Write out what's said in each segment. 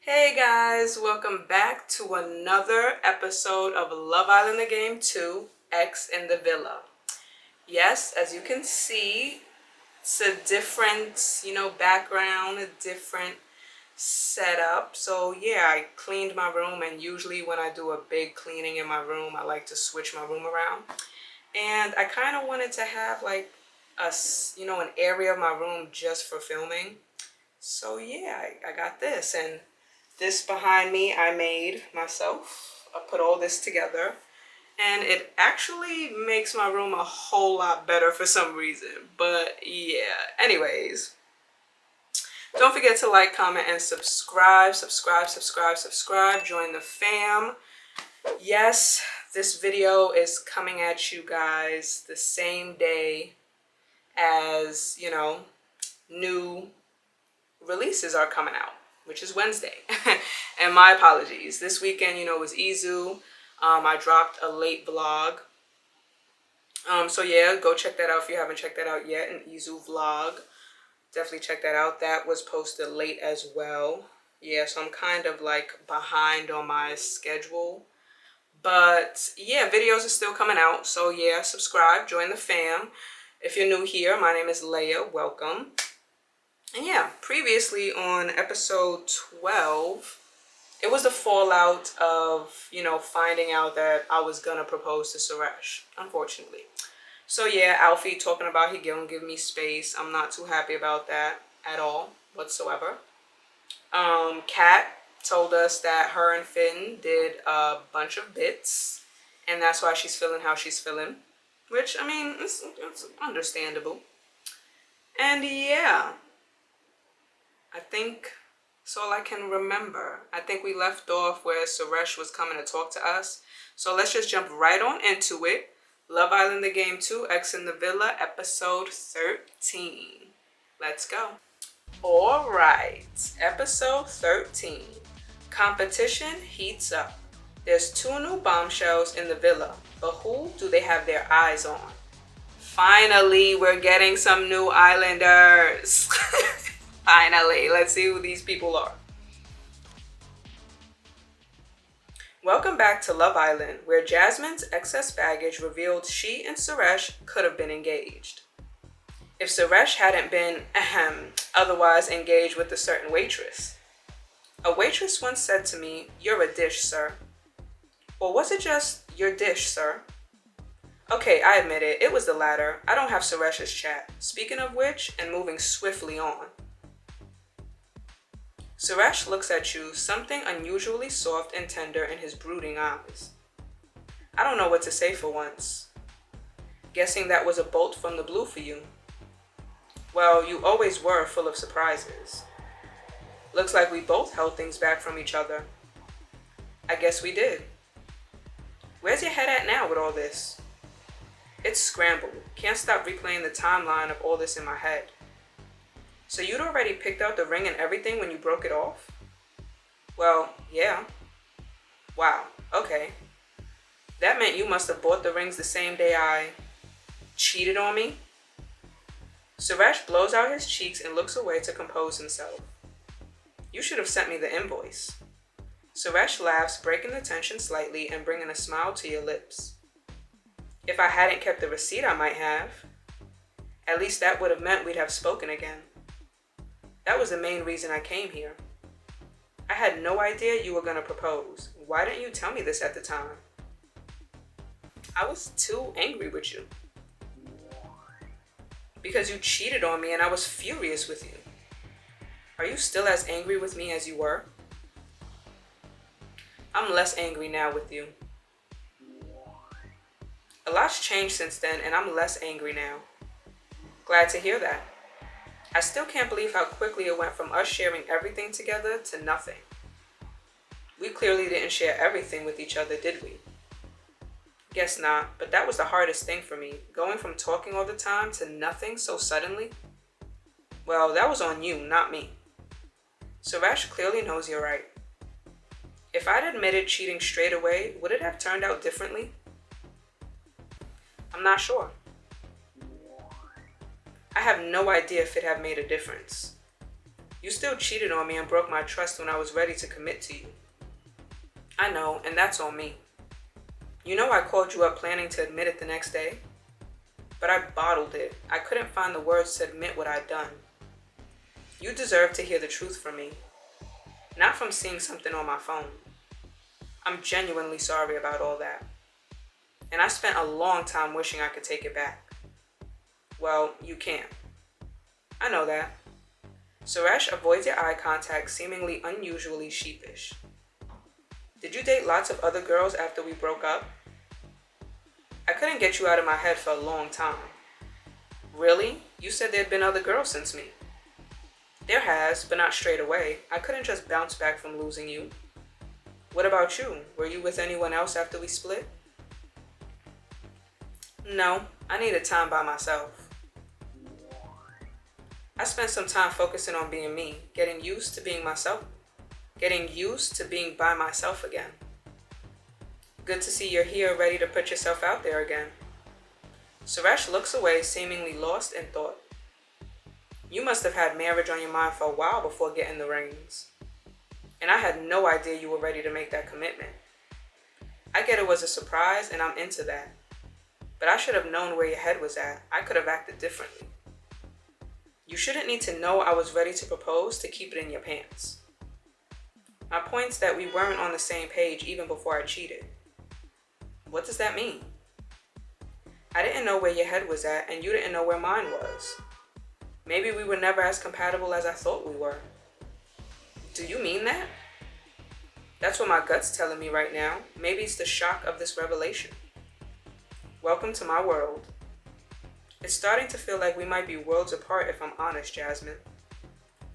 Hey guys, welcome back to another episode of Love Island the Game 2, X in the Villa. Yes, as you can see, it's a different, background, a different setup. So yeah, I cleaned my room, and usually when I do a big cleaning in my room, I like to switch my room around. And I kind of wanted to have like an area of my room just for filming. So yeah, I got this, and this behind me I made myself. I put all this together, and it actually makes my room a whole lot better for some reason. But yeah, anyways, don't forget to like, comment, and subscribe. Subscribe. Join the fam. Yes, this video is coming at you guys the same day as, new releases are coming out, which is Wednesday. And my apologies. This weekend, was Izu. I dropped a late vlog. So yeah, go check that out if you haven't checked that out yet. An Izu vlog. Definitely check that out. That was posted late as well. Yeah, so I'm kind of like behind on my schedule. But yeah, videos are still coming out. So yeah, subscribe, join the fam. If you're new here, my name is Leia. Welcome. And yeah, previously on episode 12, it was the fallout of, finding out that I was gonna propose to Suresh, unfortunately. So yeah, Alfie talking about he gonna give me space. I'm not too happy about that at all, whatsoever. Kat told us that her and Finn did a bunch of bits, and that's why she's feeling how she's feeling. Which, I mean, it's understandable. And yeah, I think that's all I can remember. I think we left off where Suresh was coming to talk to us. So let's just jump right on into it. Love Island the Game 2, X in the Villa, episode 13. Let's go. All right, episode 13. Competition heats up. There's 2 new bombshells in the villa, but who do they have their eyes on? Finally, we're getting some new islanders. Finally, let's see who these people are. Welcome back to Love Island, where Jasmine's excess baggage revealed she and Suresh could have been engaged. If Suresh hadn't been, otherwise engaged with a certain waitress. A waitress once said to me, "You're a dish, sir." Or was it just, "Your dish, sir"? Okay, I admit it, it was the latter. I don't have Suresh's chat. Speaking of which, and moving swiftly on. Suresh looks at you, something unusually soft and tender in his brooding eyes. I don't know what to say for once. Guessing that was a bolt from the blue for you. Well, you always were full of surprises. Looks like we both held things back from each other. I guess we did. Where's your head at now with all this? It's scrambled. Can't stop replaying the timeline of all this in my head. So you'd already picked out the ring and everything when you broke it off? Well, yeah. Wow, okay. That meant you must have bought the rings the same day I cheated on me? Suresh blows out his cheeks and looks away to compose himself. You should have sent me the invoice. Suresh laughs, breaking the tension slightly and bringing a smile to your lips. If I hadn't kept the receipt, I might have. At least that would have meant we'd have spoken again. That was the main reason I came here. I had no idea you were going to propose. Why didn't you tell me this at the time? I was too angry with you. Because you cheated on me and I was furious with you. Are you still as angry with me as you were? I'm less angry now with you. A lot's changed since then and I'm less angry now. Glad to hear that. I still can't believe how quickly it went from us sharing everything together to nothing. We clearly didn't share everything with each other, did we? Guess not, but that was the hardest thing for me, going from talking all the time to nothing so suddenly. Well, that was on you, not me. Suresh clearly knows you're right. If I'd admitted cheating straight away, would it have turned out differently? I'm not sure. I have no idea if it had made a difference. You still cheated on me and broke my trust when I was ready to commit to you. I know, and that's on me. You know I called you up planning to admit it the next day, but I bottled it. I couldn't find the words to admit what I'd done. You deserve to hear the truth from me, not from seeing something on my phone. I'm genuinely sorry about all that. And I spent a long time wishing I could take it back. Well, you can't. I know that. Suresh avoids your eye contact, seemingly unusually sheepish. Did you date lots of other girls after we broke up? I couldn't get you out of my head for a long time. Really? You said there'd been other girls since me. There has, but not straight away. I couldn't just bounce back from losing you. What about you? Were you with anyone else after we split? No, I needed time by myself. I spent some time focusing on being me, getting used to being myself, getting used to being by myself again. Good to see you're here, ready to put yourself out there again. Suresh looks away, seemingly lost in thought. You must have had marriage on your mind for a while before getting the rings. And I had no idea you were ready to make that commitment. I get it was a surprise, and I'm into that. But I should have known where your head was at. I could have acted differently. You shouldn't need to know I was ready to propose to keep it in your pants. My point's that we weren't on the same page even before I cheated. What does that mean? I didn't know where your head was at, and you didn't know where mine was. Maybe we were never as compatible as I thought we were. Do you mean that? That's what my gut's telling me right now. Maybe it's the shock of this revelation. Welcome to my world. It's starting to feel like we might be worlds apart if I'm honest, Jasmine.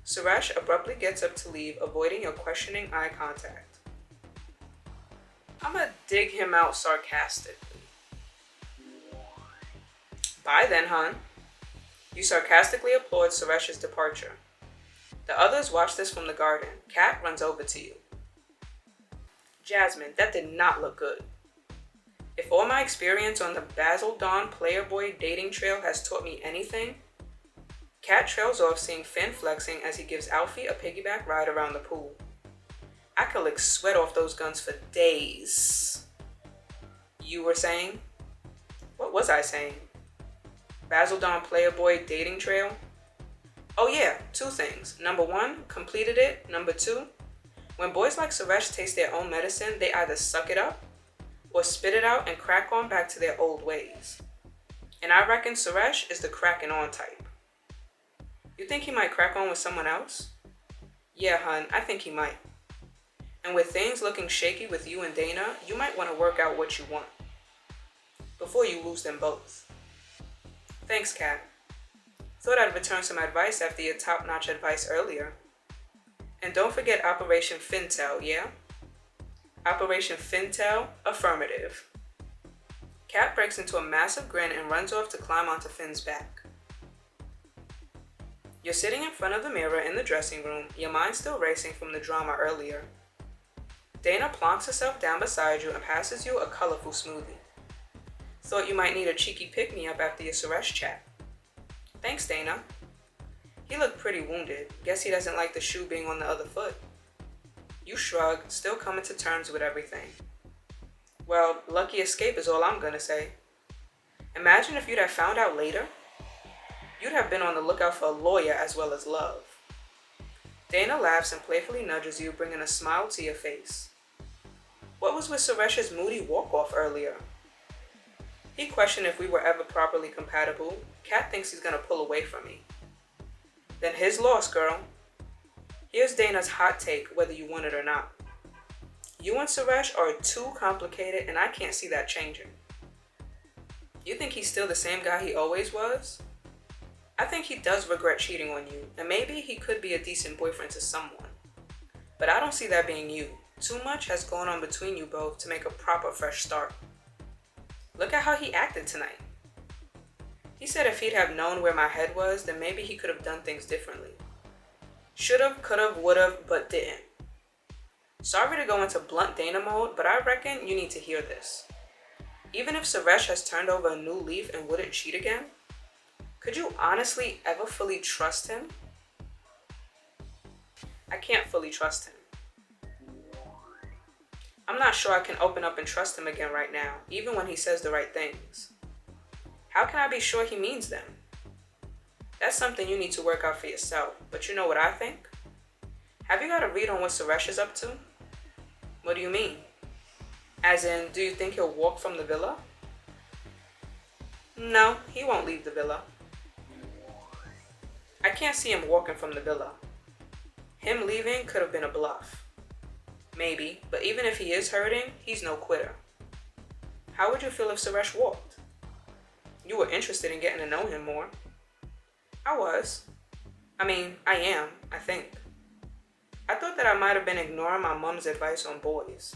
Suresh abruptly gets up to leave, avoiding your questioning eye contact. I'ma dig him out sarcastically. Bye then, hun. You sarcastically applaud Suresh's departure. The others watch this from the garden. Kat runs over to you. Jasmine, that did not look good. If all my experience on the Basil Dawn Playboy dating trail has taught me anything, Kat trails off, seeing Finn flexing as he gives Alfie a piggyback ride around the pool. I could lick sweat off those guns for days. You were saying? What was I saying? Basil Dawn Playboy dating trail? Oh yeah, 2 things. Number 1, completed it. Number 2, when boys like Suresh taste their own medicine, they either suck it up or spit it out and crack on back to their old ways. And I reckon Suresh is the cracking on type. You think he might crack on with someone else? Yeah, hun, I think he might. And with things looking shaky with you and Dana, you might want to work out what you want before you lose them both. Thanks, Kat. Thought I'd return some advice after your top-notch advice earlier. And don't forget Operation Fintel, yeah? Operation Fintel, affirmative. Kat breaks into a massive grin and runs off to climb onto Finn's back. You're sitting in front of the mirror in the dressing room, your mind still racing from the drama earlier. Dana plonks herself down beside you and passes you a colorful smoothie. Thought you might need a cheeky pick-me-up after your Suresh chat. Thanks, Dana. He looked pretty wounded. Guess he doesn't like the shoe being on the other foot. You shrug, still coming to terms with everything. Well, lucky escape is all I'm gonna say. Imagine if you'd have found out later. You'd have been on the lookout for a lawyer as well as love. Dana laughs and playfully nudges you, bringing a smile to your face. What was with Suresh's moody walk-off earlier? He questioned if we were ever properly compatible. Kat thinks he's gonna pull away from me. Then his loss, girl. Here's Dana's hot take, whether you want it or not. You and Suresh are too complicated, and I can't see that changing. You think he's still the same guy he always was? I think he does regret cheating on you, and maybe he could be a decent boyfriend to someone. But I don't see that being you. Too much has gone on between you both to make a proper fresh start. Look at how he acted tonight. He said if he'd have known where my head was, then maybe he could have done things differently. Should've, could've, would've, but didn't. Sorry to go into blunt Dana mode, but I reckon you need to hear this. Even if Suresh has turned over a new leaf and wouldn't cheat again, could you honestly ever fully trust him? I can't fully trust him. I'm not sure I can open up and trust him again right now, even when he says the right things. How can I be sure he means them? That's something you need to work out for yourself, but you know what I think? Have you got a read on what Suresh is up to? What do you mean? As in, do you think he'll walk from the villa? No, he won't leave the villa. I can't see him walking from the villa. Him leaving could have been a bluff. Maybe, but even if he is hurting, he's no quitter. How would you feel if Suresh walked? You were interested in getting to know him more. I was. I am, I think. I thought that I might have been ignoring my mom's advice on boys.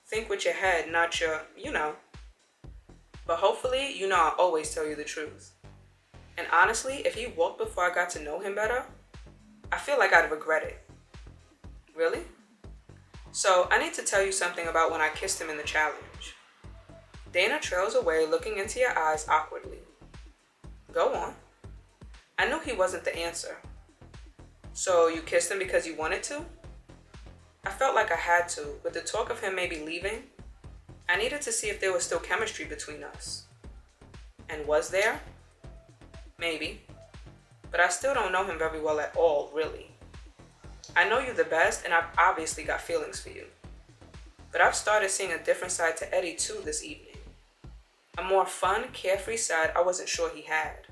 Think with your head, not your, But hopefully, I always tell you the truth. And honestly, if he walked before I got to know him better, I feel like I'd regret it. Really? So, I need to tell you something about when I kissed him in the challenge. Dana trails away, looking into your eyes awkwardly. Go on. I knew he wasn't the answer. So, you kissed him because you wanted to? I felt like I had to, with the talk of him maybe leaving. I needed to see if there was still chemistry between us. And was there? Maybe. But I still don't know him very well at all, really. I know you the best, and I've obviously got feelings for you. But I've started seeing a different side to Eddie too this evening. A more fun, carefree side I wasn't sure he had.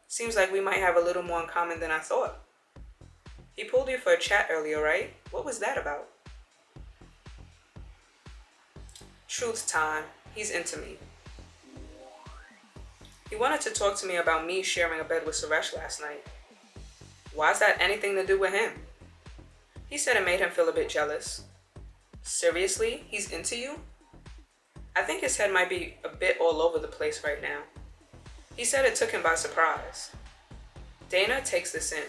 Seems like we might have a little more in common than I thought. He pulled you for a chat earlier, right? What was that about? Truth time. He's into me. He wanted to talk to me about me sharing a bed with Suresh last night. Why's that anything to do with him? He said it made him feel a bit jealous. Seriously? He's into you? I think his head might be a bit all over the place right now. He said it took him by surprise. Dana takes this in.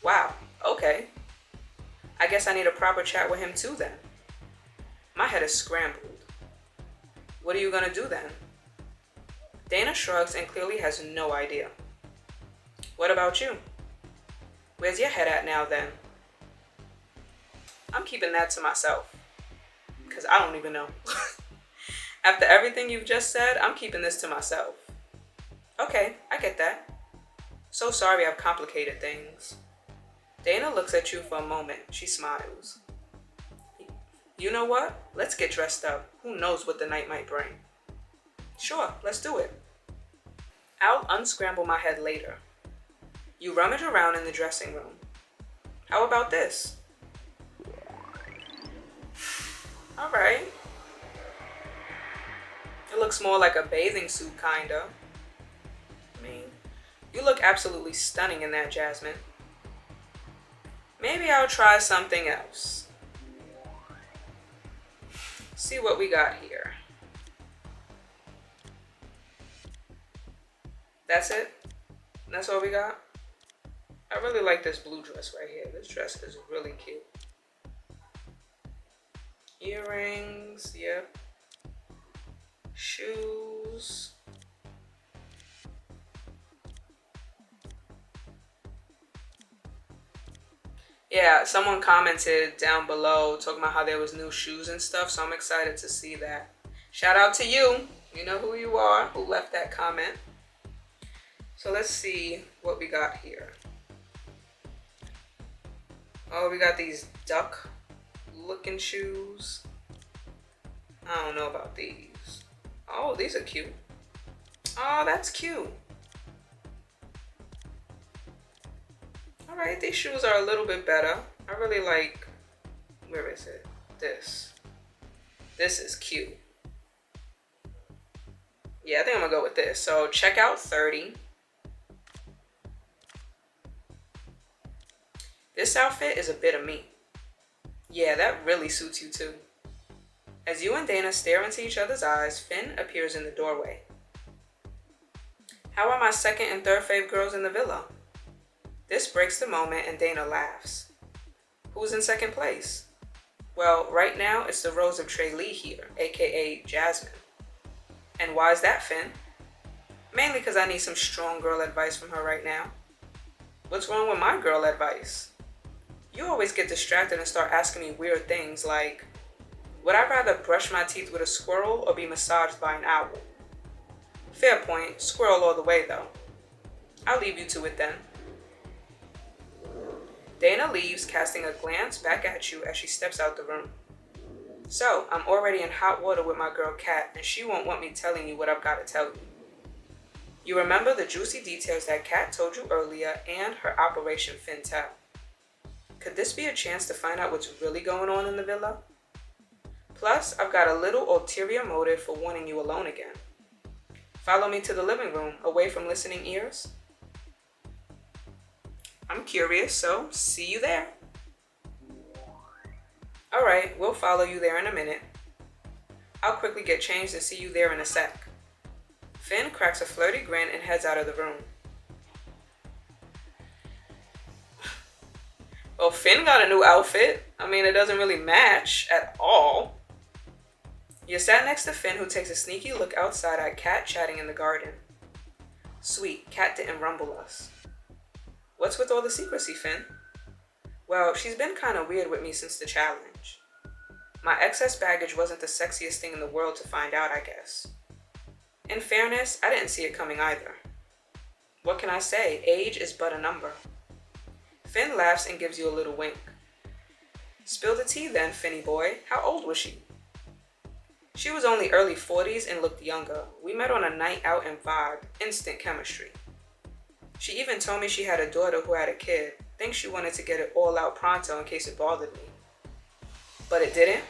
Wow, okay. I guess I need a proper chat with him too then. My head is scrambled. What are you gonna do then? Dana shrugs and clearly has no idea. What about you? Where's your head at now then? I'm keeping that to myself. Because I don't even know. After everything you've just said, I'm keeping this to myself. Okay, I get that. So sorry I've complicated things. Dana looks at you for a moment. She smiles. You know what? Let's get dressed up. Who knows what the night might bring? Sure, let's do it. I'll unscramble my head later. You rummage around in the dressing room. How about this? All right. It looks more like a bathing suit, kinda. You look absolutely stunning in that, Jasmine. Maybe I'll try something else. See what we got here. That's it? That's all we got? I really like this blue dress right here. This dress is really cute. Earrings, yep. Shoes. Yeah, someone commented down below talking about how there was new shoes and stuff, so I'm excited to see that. Shout out to you. You know who you are, who left that comment. So let's see what we got here. Oh, we got these duck looking shoes. I don't know about these. Oh, these are cute. Oh, that's cute. All right, these shoes are a little bit better. I really like, where is it? This. This is cute. Yeah, I think I'm gonna go with this. So check out 30. This outfit is a bit of me. Yeah, that really suits you too. As you and Dana stare into each other's eyes, Finn appears in the doorway. How are my second and third fave girls in the villa? This breaks the moment and Dana laughs. Who's in second place? Well, right now it's the Rose of Trey Lee here, aka Jasmine. And why is that, Finn? Mainly because I need some strong girl advice from her right now. What's wrong with my girl advice? You always get distracted and start asking me weird things like, would I rather brush my teeth with a squirrel or be massaged by an owl? Fair point, squirrel all the way though. I'll leave you to it then. Dana leaves, casting a glance back at you as she steps out the room. So, I'm already in hot water with my girl Kat, and she won't want me telling you what I've got to tell you. You remember the juicy details that Kat told you earlier and her Operation Fintel. Could this be a chance to find out what's really going on in the villa? Plus, I've got a little ulterior motive for wanting you alone again. Follow me to the living room, away from listening ears. I'm curious, so see you there. Alright, we'll follow you there in a minute. I'll quickly get changed and see you there in a sec. Finn cracks a flirty grin and heads out of the room. Well, Finn got a new outfit. I mean, it doesn't really match at all. You're sat next to Finn, who takes a sneaky look outside at Kat chatting in the garden. Sweet, Kat didn't rumble us. What's with all the secrecy, Finn? Well, she's been kind of weird with me since the challenge. My excess baggage wasn't the sexiest thing in the world to find out, I guess. In fairness, I didn't see it coming either. What can I say? Age is but a number. Finn laughs and gives you a little wink. Spill the tea then, Finny boy. How old was she? She was only early 40s and looked younger. We met on a night out and vibe. Instant chemistry. She even told me she had a daughter who had a kid. Thinks she wanted to get it all out pronto in case it bothered me. But it didn't?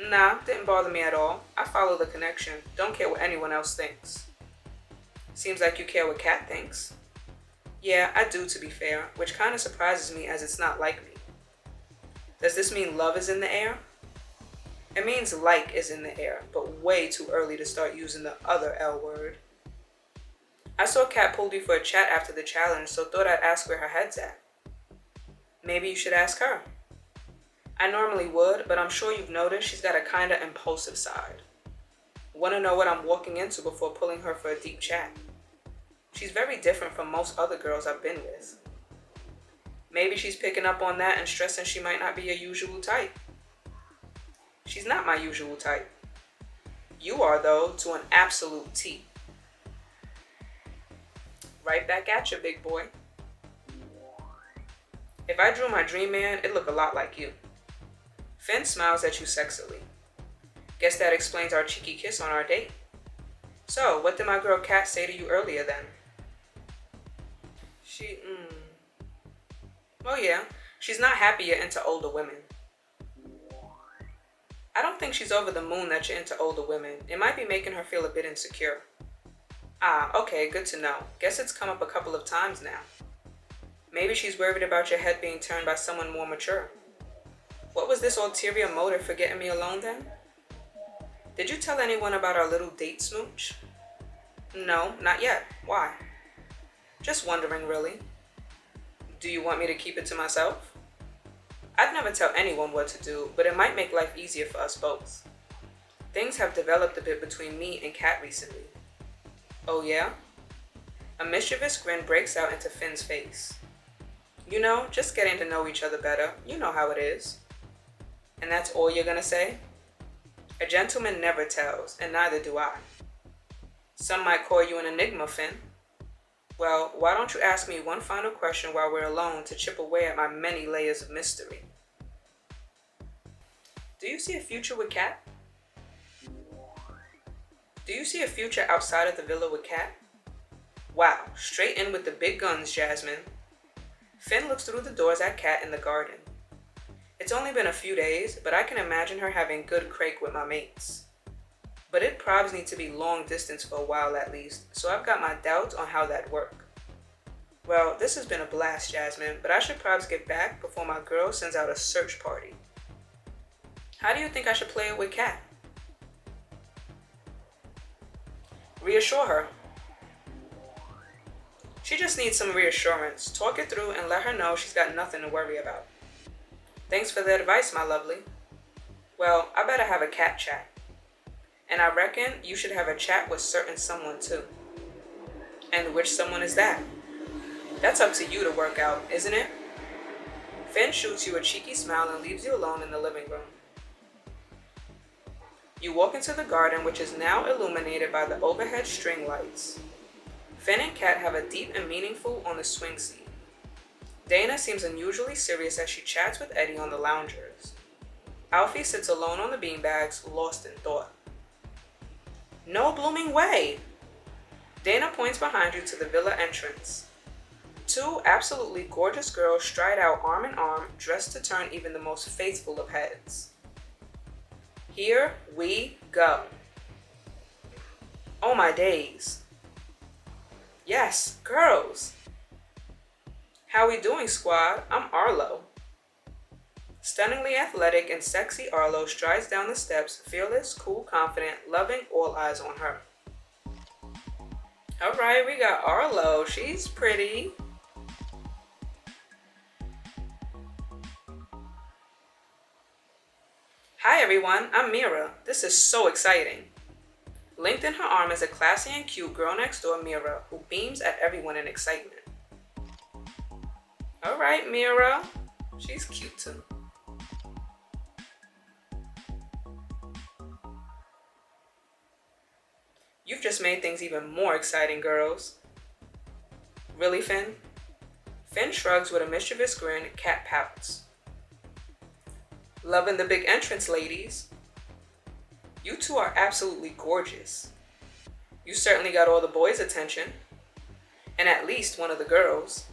Nah, didn't bother me at all. I follow the connection. Don't care what anyone else thinks. Seems like you care what Kat thinks. Yeah, I do, to be fair, which kind of surprises me as it's not like me. Does this mean love is in the air? It means like is in the air, but way too early to start using the other L word. I saw Kat pulled you for a chat after the challenge, so thought I'd ask where her head's at. Maybe you should ask her. I normally would, but I'm sure you've noticed she's got a kinda impulsive side. Want to know what I'm walking into before pulling her for a deep chat. She's very different from most other girls I've been with. Maybe she's picking up on that and stressing she might not be a usual type. She's not my usual type. You are, though, to an absolute T. Right back at you, big boy. If I drew my dream man, it'd look a lot like you. Finn smiles at you sexily. Guess that explains our cheeky kiss on our date. So, what did my girl Kat say to you earlier then? Well, yeah, she's not happy you're into older women. I don't think she's over the moon that you're into older women. It might be making her feel a bit insecure. Ah, okay, good to know. Guess it's come up a couple of times now. Maybe she's worried about your head being turned by someone more mature. What was this ulterior motive for getting me alone then? Did you tell anyone about our little date smooch? No, not yet. Why? Just wondering, really. Do you want me to keep it to myself? I'd never tell anyone what to do, but it might make life easier for us both. Things have developed a bit between me and Kat recently. Oh yeah? A mischievous grin breaks out into Finn's face. You know, just getting to know each other better. You know how it is. And that's all you're gonna say? A gentleman never tells, and neither do I. Some might call you an enigma, Finn. Well, why don't you ask me one final question while we're alone to chip away at my many layers of mystery? Do you see a future with Kat? Do you see a future outside of the villa with Kat? Wow, straight in with the big guns, Jasmine. Finn looks through the doors at Kat in the garden. It's only been a few days, but I can imagine her having good crake with my mates. But it probs need to be long distance for a while at least, so I've got my doubts on how that'd work. Well, this has been a blast, Jasmine, but I should probs get back before my girl sends out a search party. How do you think I should play it with Kat? Reassure her. She just needs some reassurance. Talk it through and let her know she's got nothing to worry about. Thanks for the advice, my lovely. Well, I better have a Kat chat. And I reckon you should have a chat with certain someone too. And which someone is that? That's up to you to work out, isn't it? Finn shoots you a cheeky smile and leaves you alone in the living room. You walk into the garden, which is now illuminated by the overhead string lights. Finn and Kat have a deep and meaningful on the swing seat. Dana seems unusually serious as she chats with Eddie on the loungers. Alfie sits alone on the beanbags, lost in thought. No blooming way! Dana points behind you to the villa entrance. Two absolutely gorgeous girls stride out arm in arm, dressed to turn even the most faithful of heads. Here we go. Oh my days. Yes, girls. How we doing, squad? I'm Arlo. Stunningly athletic and sexy Arlo strides down the steps, fearless, cool, confident, loving all eyes on her. Alright, we got Arlo. She's pretty. Hi everyone, I'm Mira. This is so exciting. Linked in her arm is a classy and cute girl next door, Mira, who beams at everyone in excitement. Alright, Mira. She's cute too. You've just made things even more exciting, girls. Really, Finn? Finn shrugs with a mischievous grin. Kat pouts. Loving the big entrance, ladies. You two are absolutely gorgeous. You certainly got all the boys' attention. And at least one of the girls.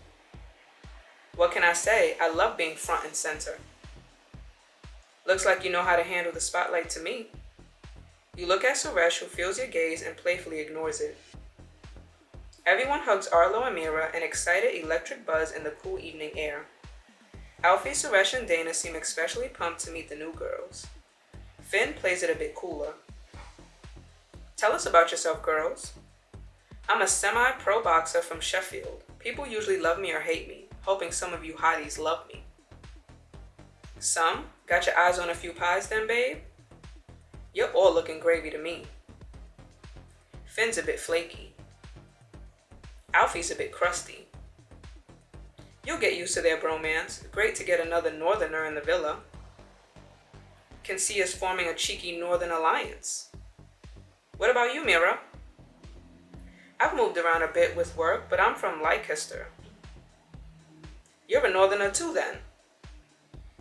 What can I say? I love being front and center. Looks like you know how to handle the spotlight to me. You look at Suresh, who feels your gaze and playfully ignores it. Everyone hugs Arlo and Mira, an excited electric buzz in the cool evening air. Alfie, Suresh, and Dana seem especially pumped to meet the new girls. Finn plays it a bit cooler. Tell us about yourself, girls. I'm a semi-pro boxer from Sheffield. People usually love me or hate me, hoping some of you hotties love me. Some? Got your eyes on a few pies then, babe? You're all looking gravy to me. Finn's a bit flaky. Alfie's a bit crusty. You'll get used to their bromance. Great to get another northerner in the villa. Can see us forming a cheeky northern alliance. What about you, Mira? I've moved around a bit with work, but I'm from Leicester. You're a northerner too, then.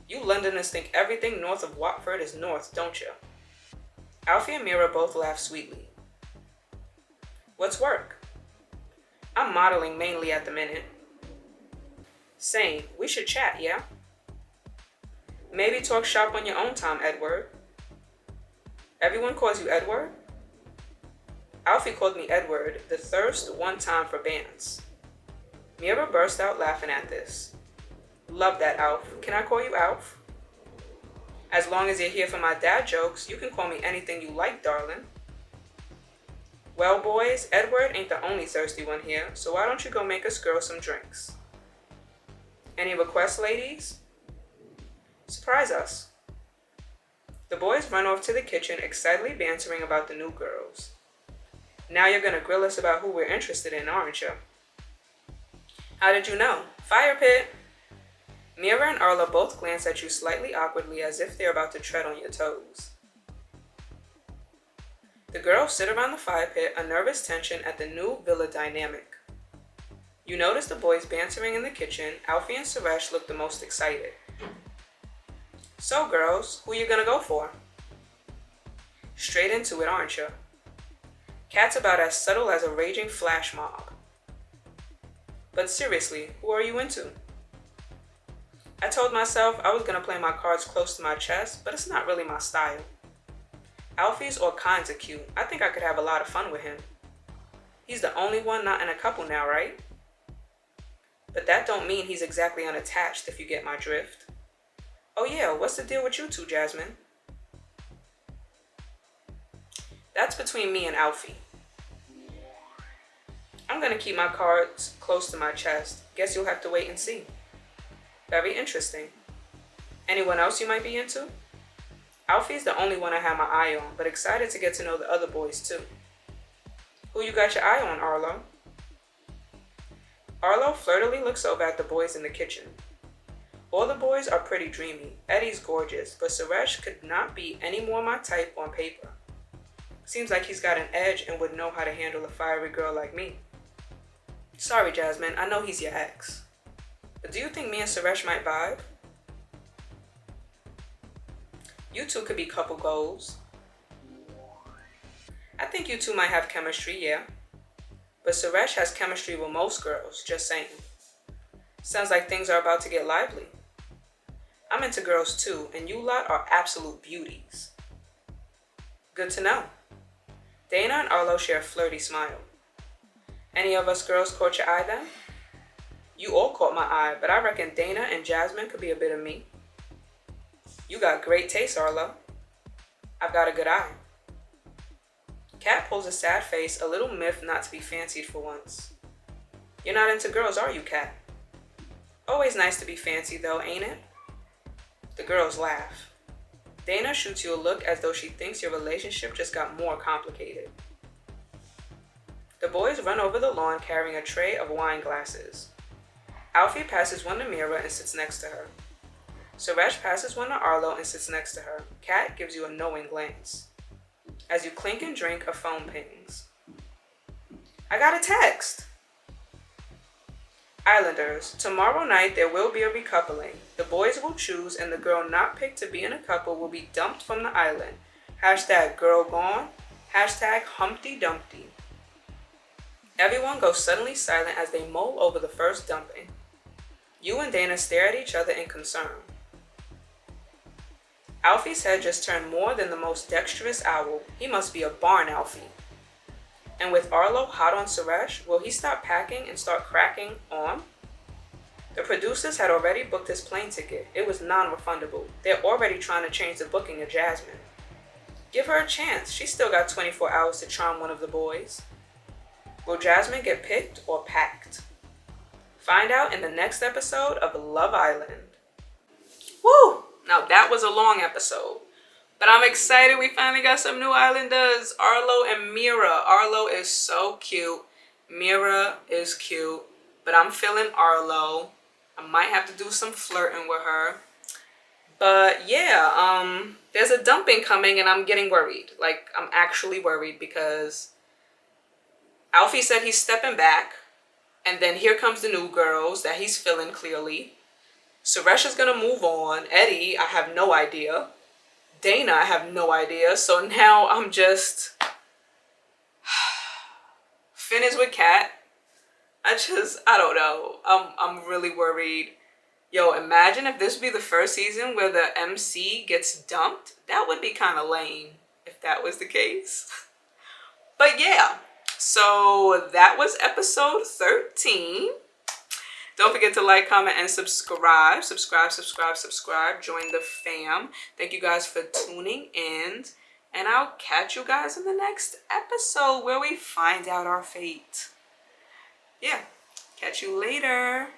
You Londoners think everything north of Watford is north, don't you? Alfie and Mira both laugh sweetly. What's work? I'm modeling mainly at the minute. Same. We should chat, yeah? Maybe talk shop on your own time, Edward. Everyone calls you Edward? Alfie called me Edward the thirst one time for bands. Mira burst out laughing at this. Love that, Alf. Can I call you Alf? As long as you're here for my dad jokes, you can call me anything you like, darling. Well, boys, Edward ain't the only thirsty one here, so why don't you go make us girls some drinks? Any requests, ladies? Surprise us. The boys run off to the kitchen, excitedly bantering about the new girls. Now you're gonna grill us about who we're interested in, aren't you? How did you know? Fire pit! Mira and Arla both glance at you slightly awkwardly as if they're about to tread on your toes. The girls sit around the fire pit, a nervous tension at the new villa dynamic. You notice the boys bantering in the kitchen. Alfie and Suresh look the most excited. So girls, who you gonna go for? Straight into it, aren't you? Kat's about as subtle as a raging flash mob. But seriously, who are you into? I told myself I was gonna play my cards close to my chest, but it's not really my style. Alfie's all kinds of cute. I think I could have a lot of fun with him. He's the only one not in a couple now, right? But that don't mean he's exactly unattached, if you get my drift. Oh yeah, what's the deal with you two, Jasmine? That's between me and Alfie. I'm gonna keep my cards close to my chest. Guess you'll have to wait and see. Very interesting. Anyone else you might be into? Alfie's the only one I have my eye on, but excited to get to know the other boys too. Who you got your eye on, Arlo? Arlo flirtily looks over at the boys in the kitchen. All the boys are pretty dreamy. Eddie's gorgeous, but Suresh could not be any more my type on paper. Seems like he's got an edge and would know how to handle a fiery girl like me. Sorry, Jasmine, I know he's your ex. But do you think me and Suresh might vibe? You two could be couple goals. I think you two might have chemistry, yeah. But Suresh has chemistry with most girls, just saying. Sounds like things are about to get lively. I'm into girls too, and you lot are absolute beauties. Good to know. Dana and Arlo share a flirty smile. Any of us girls caught your eye then? You all caught my eye, but I reckon Dana and Jasmine could be a bit of me. You got great taste, Arlo. I've got a good eye. Kat pulls a sad face, a little miffed not to be fancied for once. You're not into girls, are you, Kat? Always nice to be fancy though, ain't it? The girls laugh. Dana shoots you a look as though she thinks your relationship just got more complicated. The boys run over the lawn carrying a tray of wine glasses. Alfie passes one to Mira and sits next to her. Suresh passes one to Arlo and sits next to her. Kat gives you a knowing glance. As you clink and drink, a phone pings. I got a text. Islanders, tomorrow night there will be a recoupling. The boys will choose and the girl not picked to be in a couple will be dumped from the island. Hashtag girl gone. Hashtag Humpty Dumpty. Everyone goes suddenly silent as they mull over the first dumping. You and Dana stare at each other in concern. Alfie's head just turned more than the most dexterous owl. He must be a barn Alfie. And with Arlo hot on Suresh, will he stop packing and start cracking on? The producers had already booked his plane ticket. It was non-refundable. They're already trying to change the booking of Jasmine. Give her a chance. She's still got 24 hours to charm one of the boys. Will Jasmine get picked or packed? Find out in the next episode of Love Island. Woo! Now that was a long episode. But I'm excited we finally got some new Islanders. Arlo and Mira. Arlo is so cute. Mira is cute. But I'm feeling Arlo. I might have to do some flirting with her. But yeah, there's a dumping coming and I'm getting worried. Like, I'm actually worried because Alfie said he's stepping back. And then here comes the new girls that he's feeling clearly. Suresh is going to move on. Eddie, I have no idea. Dana, I have no idea. So now I'm just finished with Kat. I don't know. I'm really worried. Yo, imagine if this would be the first season where the MC gets dumped. That would be kind of lame if that was the case. But yeah, so that was episode 13. Don't forget to like, comment, and subscribe. Subscribe. Join the fam. Thank you guys for tuning in. And I'll catch you guys in the next episode where we find out our fate. Yeah, catch you later.